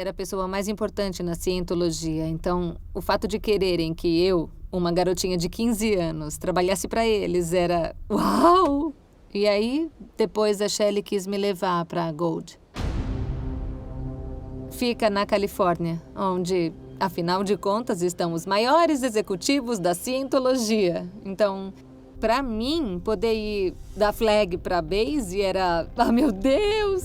era a pessoa mais importante na cientologia, então o fato de quererem que eu, uma garotinha de 15 anos, trabalhasse para eles era uau! E aí, depois a Shelley quis me levar para Gold. Fica na Califórnia, onde, afinal de contas, estão os maiores executivos da cientologia. Então, para mim, poder ir da Flag para Base era... Ah, meu Deus!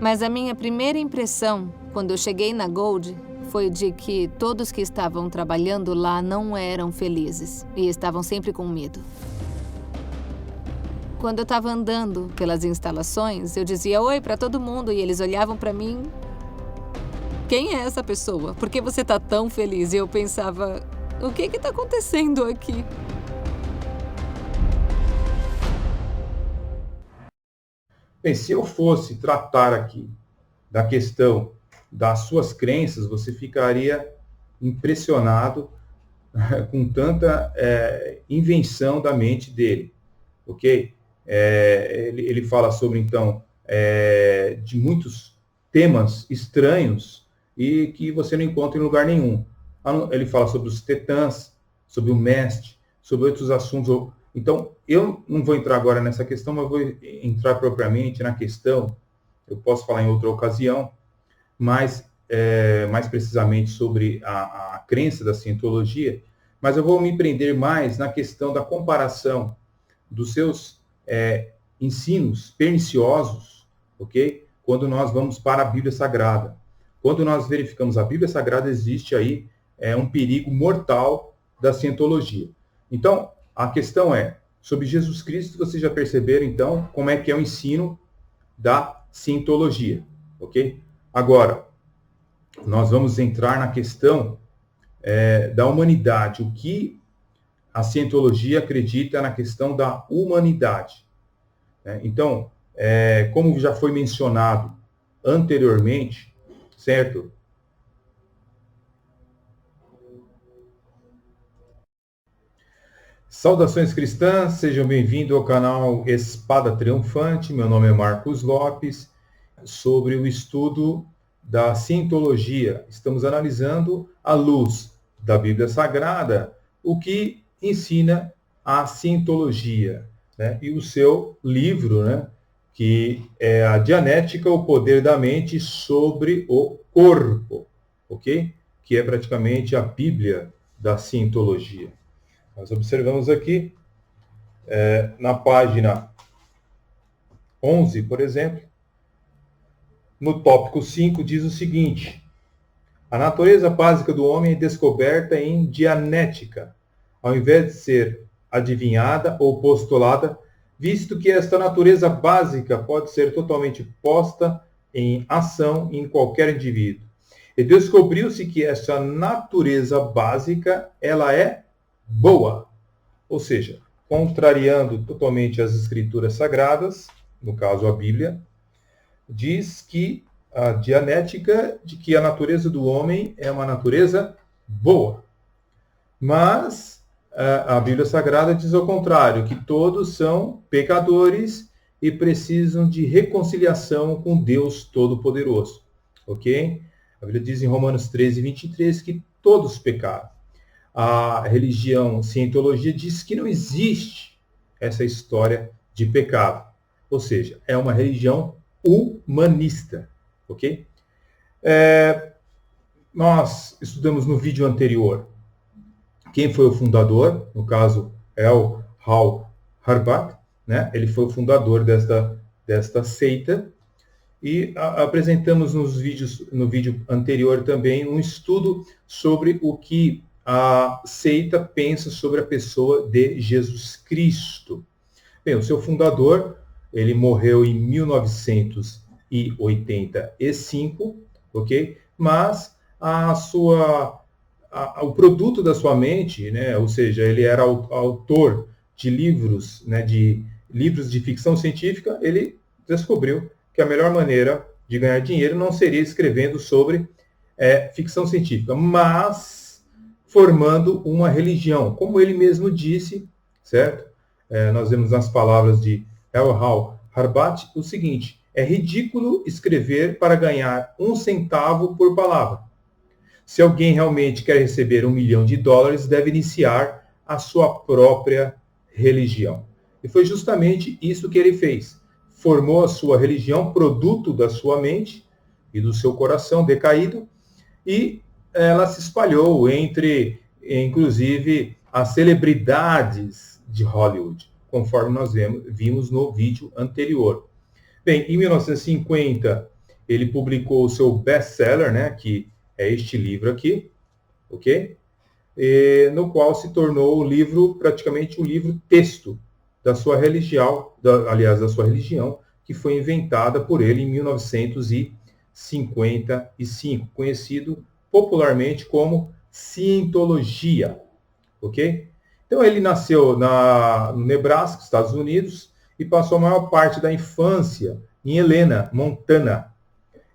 Mas a minha primeira impressão, quando eu cheguei na Gold, foi de que todos que estavam trabalhando lá não eram felizes e estavam sempre com medo. Quando eu estava andando pelas instalações, eu dizia oi para todo mundo e eles olhavam para mim. Quem é essa pessoa? Por que você está tão feliz? E eu pensava, o que está acontecendo aqui? Bem, se eu fosse tratar aqui da questão das suas crenças, você ficaria impressionado com tanta invenção da mente dele, ok? Ele fala sobre, então, de muitos temas estranhos e que você não encontra em lugar nenhum. Ele fala sobre os tetãs, sobre o mestre, sobre outros assuntos. Então, eu não vou entrar agora nessa questão, mas vou entrar propriamente na questão, eu posso falar em outra ocasião, mas mais precisamente sobre a crença da cientologia, mas eu vou me prender mais na questão da comparação dos seus ensinos perniciosos, ok? Quando nós vamos para a Bíblia Sagrada. Quando nós verificamos a Bíblia Sagrada, existe aí um perigo mortal da cientologia. Então, a questão é, sobre Jesus Cristo, vocês já perceberam, então, como é que é o ensino da cientologia, ok? Agora, nós vamos entrar na questão da humanidade, o que a cientologia acredita na questão da humanidade. Então, como já foi mencionado anteriormente, certo? Saudações cristãs, sejam bem-vindos ao canal Espada Triunfante. Meu nome é Marcos Lopes, sobre o estudo da cientologia. Estamos analisando, à luz da Bíblia Sagrada, o que ensina a cientologia, né? E o seu livro, né? Que é a Dianética, o poder da mente sobre o corpo, ok? Que é praticamente a Bíblia da cientologia. Nós observamos aqui, na página 11, por exemplo, no tópico 5, diz o seguinte: a natureza básica do homem é descoberta em Dianética, ao invés de ser adivinhada ou postulada, visto que esta natureza básica pode ser totalmente posta em ação em qualquer indivíduo. E descobriu-se que esta natureza básica, ela é boa. Ou seja, contrariando totalmente as escrituras sagradas, no caso a Bíblia, diz que a Dianética, de que a natureza do homem é uma natureza boa. Mas a Bíblia Sagrada diz ao contrário, que todos são pecadores e precisam de reconciliação com Deus Todo-Poderoso. Ok? A Bíblia diz em Romanos 13, 23 que todos pecaram. A religião cientologia diz que não existe essa história de pecado. Ou seja, é uma religião humanista. Ok? Nós estudamos no vídeo anterior quem foi o fundador, no caso, L. Ron Hubbard, né? Ele foi o fundador desta seita. E apresentamos no vídeo anterior também um estudo sobre o que a seita pensa sobre a pessoa de Jesus Cristo. Bem, o seu fundador, ele morreu em 1985, ok? Mas o produto da sua mente, né? Ou seja, ele era autor de livros, né? De livros de ficção científica, ele descobriu que a melhor maneira de ganhar dinheiro não seria escrevendo sobre ficção científica, mas formando uma religião, como ele mesmo disse, certo? Nós vemos nas palavras de L. Ron Hubbard o seguinte, É ridículo escrever para ganhar 1 centavo por palavra. Se alguém realmente quer receber $1 milhão, deve iniciar a sua própria religião. E foi justamente isso que ele fez. Formou a sua religião, produto da sua mente e do seu coração decaído, e ela se espalhou entre, inclusive, as celebridades de Hollywood, conforme nós vimos no vídeo anterior. Bem, em 1950, ele publicou o seu best-seller, né, que é este livro aqui, ok? No qual se tornou o livro, praticamente o livro texto da sua religião, da sua religião, que foi inventada por ele em 1955, conhecido popularmente como Cientologia, ok? Então ele nasceu no Nebraska, Estados Unidos, e passou a maior parte da infância em Helena, Montana.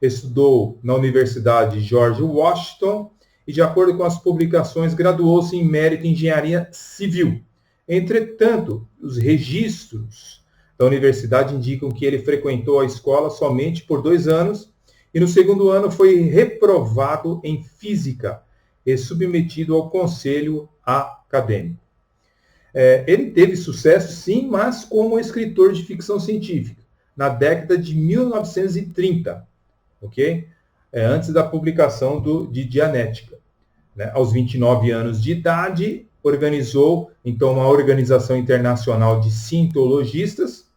Estudou na Universidade George Washington e, de acordo com as publicações, graduou-se em mérito em engenharia civil. Entretanto, os registros da universidade indicam que ele frequentou a escola somente por 2 anos e no segundo ano foi reprovado em física e submetido ao conselho acadêmico. Ele teve sucesso, sim, mas como escritor de ficção científica, na década de 1930, ok? Antes da publicação de Dianética. Né? Aos 29 anos de idade, organizou, então, uma organização internacional de cientologistas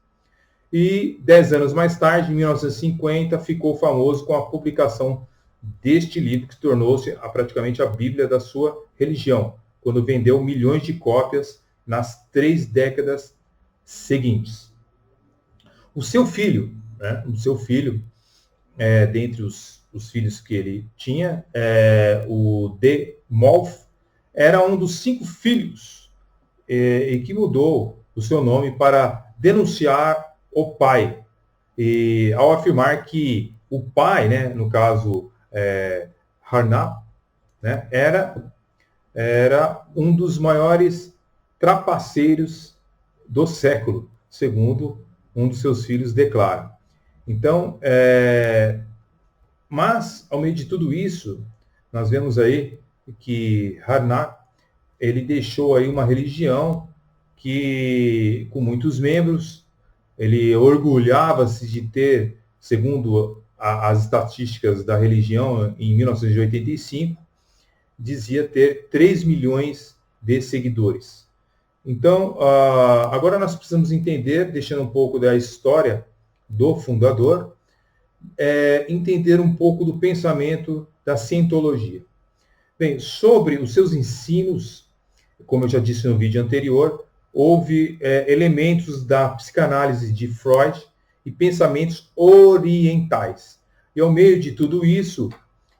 e 10 anos mais tarde, em 1950, ficou famoso com a publicação deste livro, que tornou-se praticamente a Bíblia da sua religião, quando vendeu milhões de cópias nas 3 décadas seguintes. O seu filho, dentre os filhos que ele tinha, o De Molf, era um dos 5 filhos e que mudou o seu nome para denunciar o pai, e ao afirmar que o pai, né, no caso Harnack, né, era um dos maiores trapaceiros do século, segundo um dos seus filhos declara. Então, mas, ao meio de tudo isso, nós vemos aí que Harnack, ele deixou aí uma religião que, com muitos membros, ele orgulhava-se de ter, segundo as estatísticas da religião, em 1985, dizia ter 3 milhões de seguidores. Então, agora nós precisamos entender, deixando um pouco da história do fundador, entender um pouco do pensamento da cientologia. Bem, sobre os seus ensinos, como eu já disse no vídeo anterior, houve elementos da psicanálise de Freud e pensamentos orientais. E ao meio de tudo isso,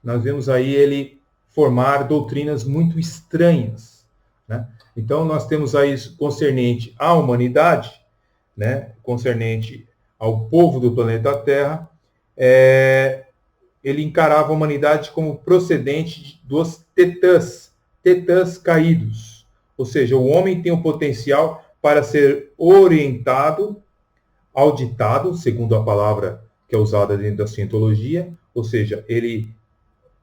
nós vemos aí ele formar doutrinas muito estranhas, né? Então, nós temos aí concernente à humanidade, né, concernente ao povo do planeta Terra, ele encarava a humanidade como procedente dos tetãs caídos. Ou seja, o homem tem o potencial para ser orientado, auditado, segundo a palavra que é usada dentro da cientologia, ou seja, ele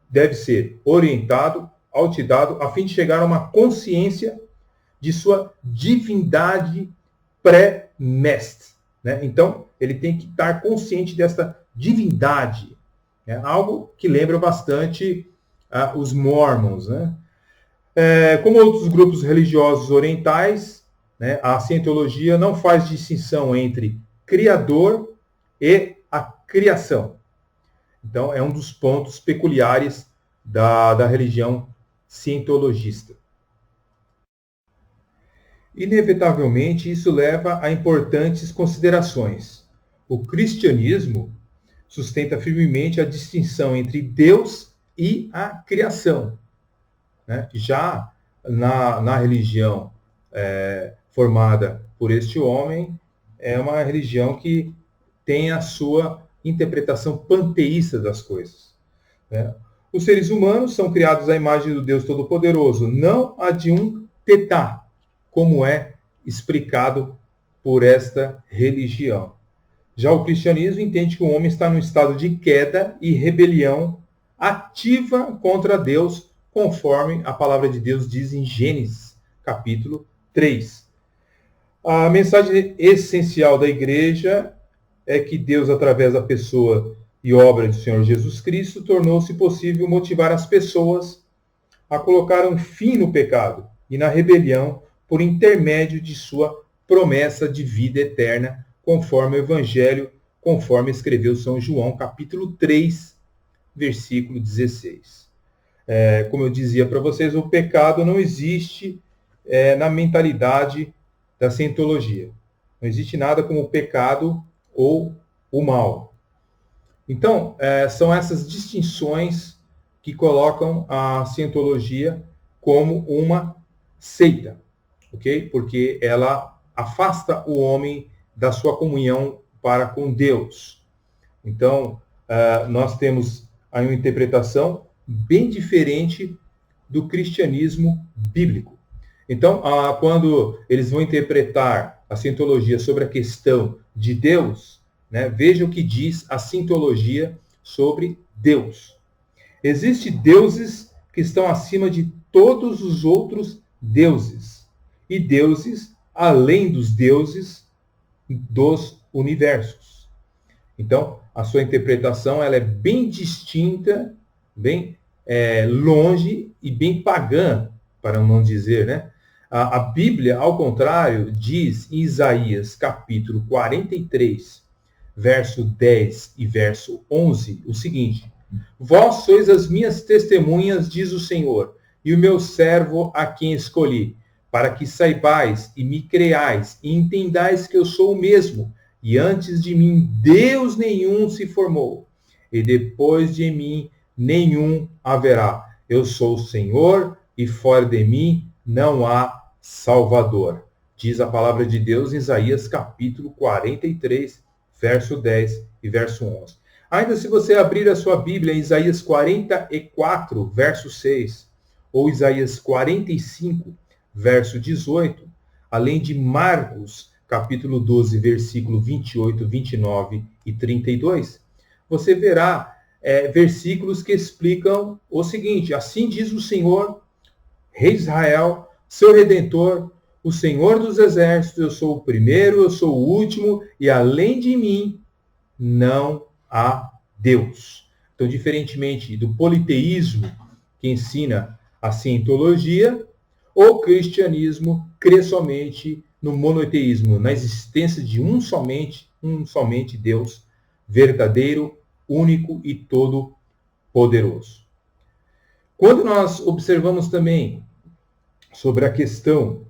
deve ser orientado, auditado, a fim de chegar a uma consciência de sua divindade pré-mestre. Né? Então, ele tem que estar consciente dessa divindade. Né? Algo que lembra bastante os Mormons. Né? Como outros grupos religiosos orientais, né, a cientologia não faz distinção entre Criador e a criação. Então, é um dos pontos peculiares da religião cientologista. Inevitavelmente, isso leva a importantes considerações. O cristianismo sustenta firmemente a distinção entre Deus e a criação. Né? Já na religião formada por este homem, é uma religião que tem a sua interpretação panteísta das coisas. Né? Os seres humanos são criados à imagem do Deus Todo-Poderoso, não a de um tetá, como é explicado por esta religião. Já o cristianismo entende que o homem está num estado de queda e rebelião ativa contra Deus, conforme a palavra de Deus diz em Gênesis, capítulo 3. A mensagem essencial da igreja é que Deus, através da pessoa e obra do Senhor Jesus Cristo, tornou-se possível motivar as pessoas a colocar um fim no pecado e na rebelião por intermédio de sua promessa de vida eterna, conforme o Evangelho, conforme escreveu São João, capítulo 3, versículo 16. Como eu dizia para vocês, o pecado não existe na mentalidade da cientologia. Não existe nada como o pecado ou o mal. Então, são essas distinções que colocam a cientologia como uma seita, ok? Porque ela afasta o homem da sua comunhão para com Deus. Então, nós temos aí uma interpretação bem diferente do cristianismo bíblico. Então, quando eles vão interpretar a cientologia sobre a questão de Deus, né, veja o que diz a cientologia sobre Deus. Existem deuses que estão acima de todos os outros deuses, e deuses além dos deuses dos universos. Então, a sua interpretação ela é bem distinta, bem longe e bem pagã, para não dizer, né? A Bíblia, ao contrário, diz em Isaías, capítulo 43, verso 10 e verso 11, o seguinte: Vós sois as minhas testemunhas, diz o Senhor, e o meu servo a quem escolhi, para que saibais e me creais e entendais que eu sou o mesmo, e antes de mim Deus nenhum se formou, e depois de mim nenhum haverá. Eu sou o Senhor, e fora de mim não há Salvador. Diz a palavra de Deus em Isaías capítulo 43, verso 10 e verso 11. Ainda se você abrir a sua Bíblia em Isaías 44, verso 6, ou Isaías 45, verso 18, além de Marcos, capítulo 12, versículo 28, 29 e 32, você verá versículos que explicam o seguinte: assim diz o Senhor, Rei de Israel, seu Redentor, o Senhor dos Exércitos, eu sou o primeiro, eu sou o último, e além de mim não há Deus. Então, diferentemente do politeísmo que ensina a cientologia, o cristianismo crê somente no monoteísmo, na existência de um somente Deus verdadeiro, único e todo-poderoso. Quando nós observamos também sobre a questão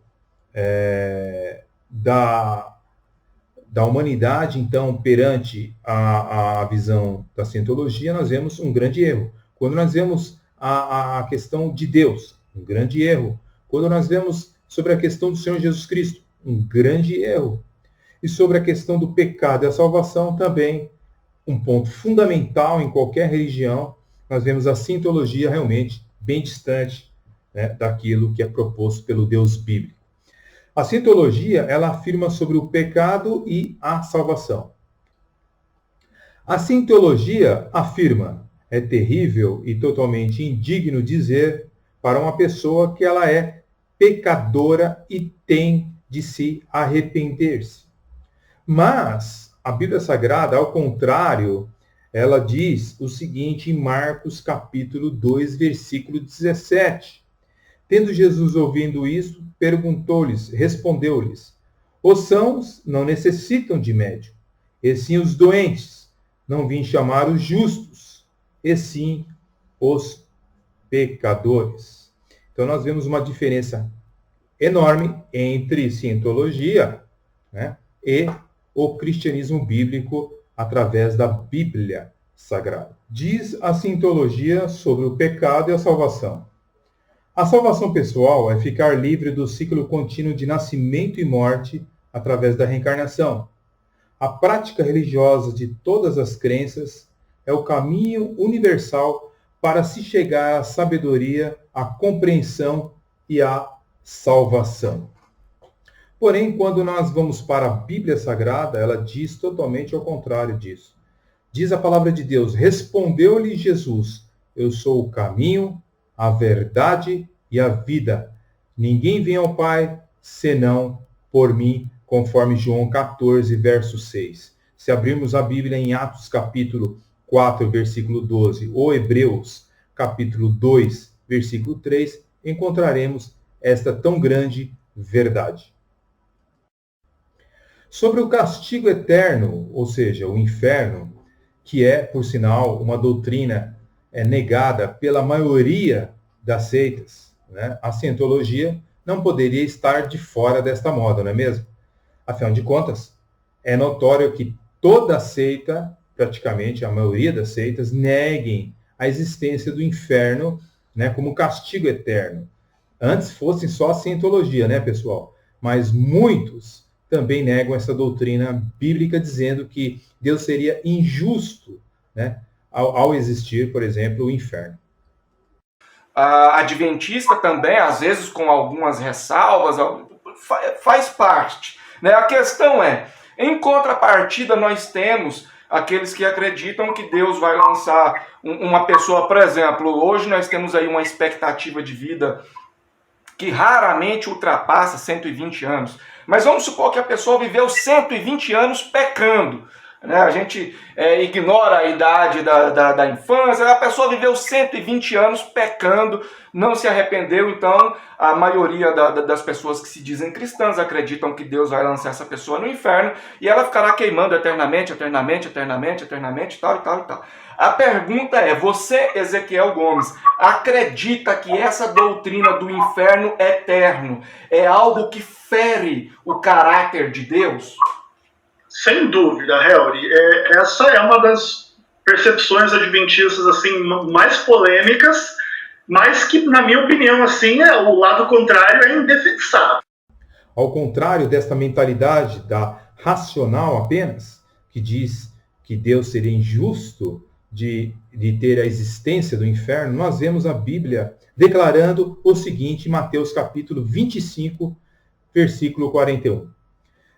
da humanidade, então, perante a visão da cientologia, nós vemos um grande erro. Quando nós vemos a questão de Deus, um grande erro. Quando nós vemos sobre a questão do Senhor Jesus Cristo, um grande erro. E sobre a questão do pecado e a salvação, também um ponto fundamental em qualquer religião, nós vemos a cientologia realmente bem distante, né, daquilo que é proposto pelo Deus bíblico. A cientologia, ela afirma sobre o pecado e a salvação. A cientologia afirma: é terrível e totalmente indigno dizer para uma pessoa que ela é pecadora e tem de se arrepender-se. Mas a Bíblia Sagrada, ao contrário, ela diz o seguinte em Marcos capítulo 2, versículo 17. Tendo Jesus ouvindo isso, respondeu-lhes: os sãos não necessitam de médico, e sim os doentes. Não vim chamar os justos, e sim os pecadores. Então nós vemos uma diferença enorme entre cientologia, né, e o cristianismo bíblico através da Bíblia Sagrada. Diz a cientologia sobre o pecado e a salvação. A salvação pessoal é ficar livre do ciclo contínuo de nascimento e morte através da reencarnação. A prática religiosa de todas as crenças é o caminho universal para se chegar à sabedoria, à compreensão e à salvação. Porém, quando nós vamos para a Bíblia Sagrada, ela diz totalmente ao contrário disso. Diz a palavra de Deus: respondeu-lhe Jesus: eu sou o caminho, a verdade e a vida. Ninguém vem ao Pai senão por mim, conforme João 14, verso 6. Se abrirmos a Bíblia em Atos capítulo 4, versículo 12, ou Hebreus capítulo 2, versículo 3, encontraremos esta tão grande verdade. Sobre o castigo eterno, ou seja, o inferno, que é, por sinal, uma doutrina negada pela maioria das seitas, né? A cientologia não poderia estar de fora desta moda, não é mesmo? Afinal de contas, é notório que toda seita, praticamente a maioria das seitas, neguem a existência do inferno, né, como castigo eterno. Antes fosse só a cientologia, né, pessoal? Mas muitos também negam essa doutrina bíblica, dizendo que Deus seria injusto, né, ao existir, por exemplo, o inferno. A adventista também, às vezes com algumas ressalvas, faz parte, né? A questão é, em contrapartida, nós temos aqueles que acreditam que Deus vai lançar uma pessoa, por exemplo, hoje nós temos aí uma expectativa de vida que raramente ultrapassa 120 anos. Mas vamos supor que a pessoa viveu 120 anos pecando. Né? A gente ignora a idade da infância, a pessoa viveu 120 anos pecando, não se arrependeu, então a maioria das pessoas que se dizem cristãs acreditam que Deus vai lançar essa pessoa no inferno e ela ficará queimando eternamente, tal e tal e tal. A pergunta é, você, Ezequiel Gomes, acredita que essa doutrina do inferno eterno é algo que fere o caráter de Deus? Sem dúvida, Helry. Essa é uma das percepções adventistas assim, mais polêmicas, mas que, na minha opinião, assim, o lado contrário é indefensável. Ao contrário desta mentalidade da racional apenas, que diz que Deus seria injusto de ter a existência do inferno, nós vemos a Bíblia declarando o seguinte em Mateus capítulo 25, versículo 41.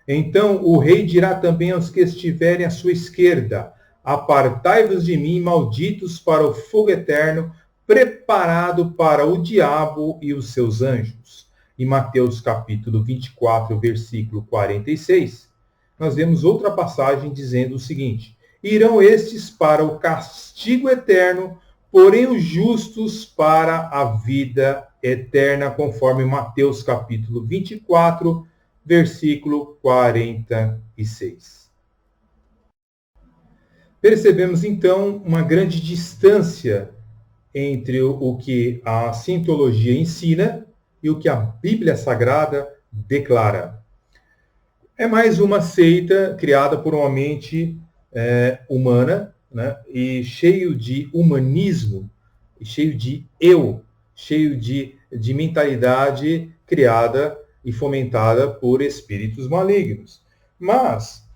Então o rei dirá também aos que estiverem à sua esquerda: apartai-vos de mim, malditos, para o fogo eterno, preparado para o diabo e os seus anjos. Em Mateus capítulo 24, versículo 46, nós vemos outra passagem dizendo o seguinte: irão estes para o castigo eterno, porém os justos para a vida eterna, conforme Mateus capítulo 24, versículo 46. Percebemos então uma grande distância entre o que a cientologia ensina e o que a Bíblia Sagrada declara. É mais uma seita criada por uma mente humana, né, e cheio de humanismo, cheio de eu, cheio de mentalidade criada e fomentada por espíritos malignos. Mas,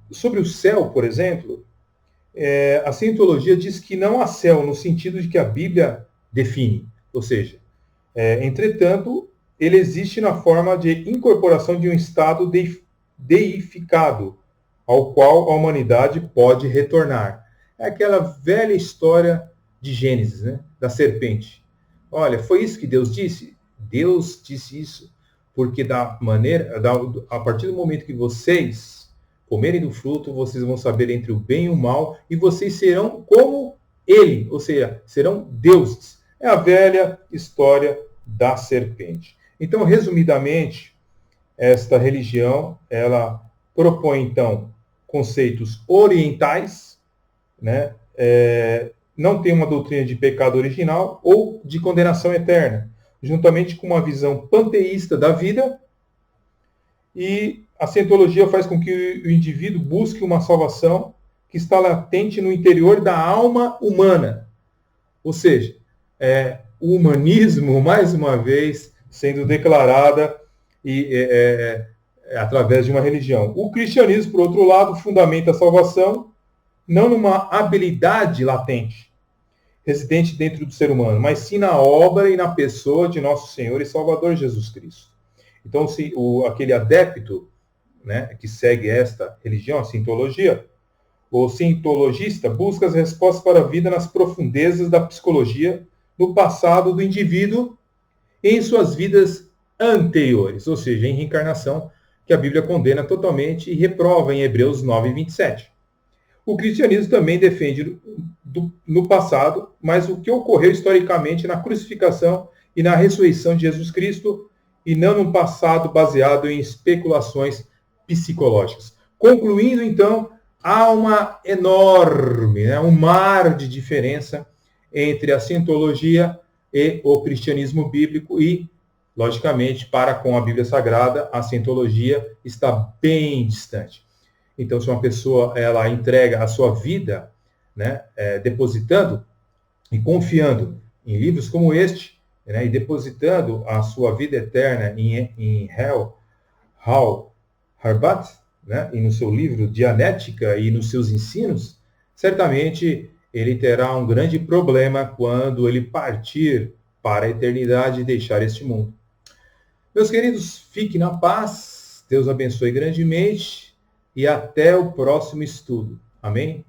sobre o céu, por exemplo, a cientologia diz que não há céu no sentido de que a Bíblia define. Ou seja, entretanto, ele existe na forma de incorporação de um estado deificado, ao qual a humanidade pode retornar. É aquela velha história de Gênesis, né? Da serpente. Olha, foi isso que Deus disse? Deus disse isso porque a partir do momento que vocês comerem do fruto, vocês vão saber entre o bem e o mal, e vocês serão como ele, ou seja, serão deuses. É a velha história da serpente. Então, resumidamente, esta religião, ela propõe, então, conceitos orientais, né? Não tem uma doutrina de pecado original ou de condenação eterna, juntamente com uma visão panteísta da vida, e a cientologia faz com que o indivíduo busque uma salvação que está latente no interior da alma humana. Ou seja, o humanismo, mais uma vez, sendo declarada através de uma religião. O cristianismo, por outro lado, fundamenta a salvação não numa habilidade latente, residente dentro do ser humano, mas sim na obra e na pessoa de nosso Senhor e Salvador Jesus Cristo. Então, se aquele adepto, né, que segue esta religião, a sintologia, o sintologista busca as respostas para a vida nas profundezas da psicologia, no passado do indivíduo e em suas vidas anteriores, ou seja, em reencarnação, que a Bíblia condena totalmente e reprova em Hebreus 9:27. O cristianismo também defende no passado, mas o que ocorreu historicamente na crucificação e na ressurreição de Jesus Cristo, e não num passado baseado em especulações psicológicas. Concluindo, então, há uma enorme, um mar de diferença entre a sintologia e o cristianismo bíblico e, logicamente, para com a Bíblia Sagrada, a sintologia está bem distante. Então, se uma pessoa ela entrega a sua vida, né, depositando e confiando em livros como este, né, e depositando a sua vida eterna em Hal Harbat, né, e no seu livro Dianética e nos seus ensinos, certamente ele terá um grande problema quando ele partir para a eternidade e deixar este mundo. Meus queridos, fiquem na paz, Deus abençoe grandemente e até o próximo estudo. Amém?